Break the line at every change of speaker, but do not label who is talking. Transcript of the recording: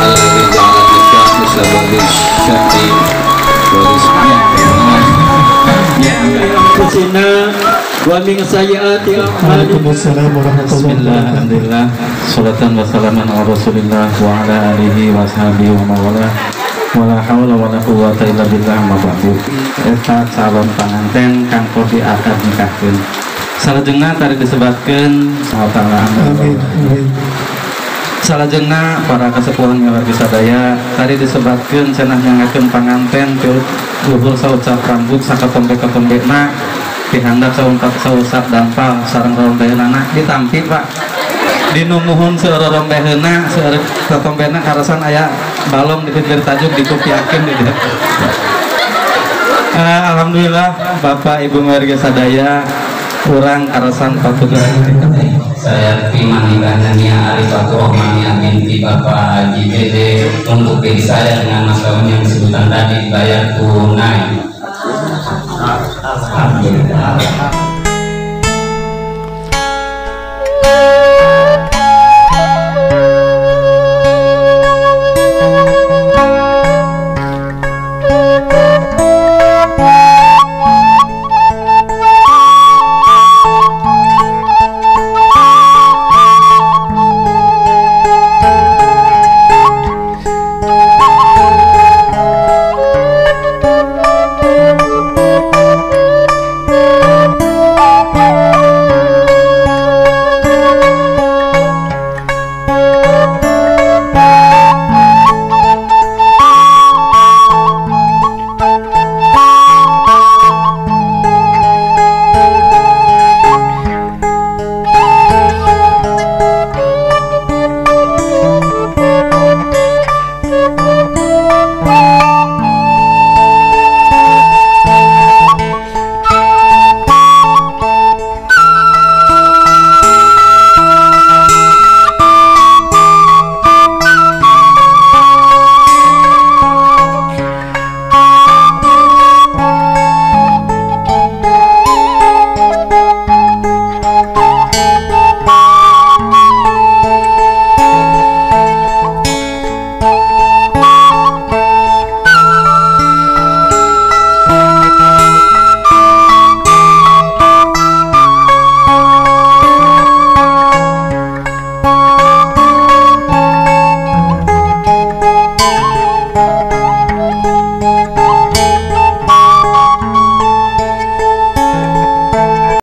alladzi ja'ala nikah sababi syar'i wa rizqi
anfusina wa min sayyiati a'malina.
Bismillah, alhamdulillah, salatan wa salaman ala rasulillah wa ala alihi wa sahbihi wa mawala wala hawla wala quwwata illa billah ma ba'du. Eta calon panganten kang kodi akad nikahkeun salajengna tadi disebutkeun Allah taala. Amin. Salajengna para kasepuhan warga sadaya tadi disebutkeun cenah nyangakeun panganten luhur saucap rambut sakatombe-tombena dihandap sausap dampal sareng rondehna ditampi Pak dinumuhun seurorombeheuna setombena karasan aya balong di pinggir tajuk dikupiakeun di dieu. Alhamdulillah Bapak Ibu warga sadaya kurang karasan patugas
saya terima nikahnya Arifatul Rahmania binti Bapak Haji Dede untuk diri saya dengan mas kawin yang disebutkan tadi bayar tunai. Alhamdulillah.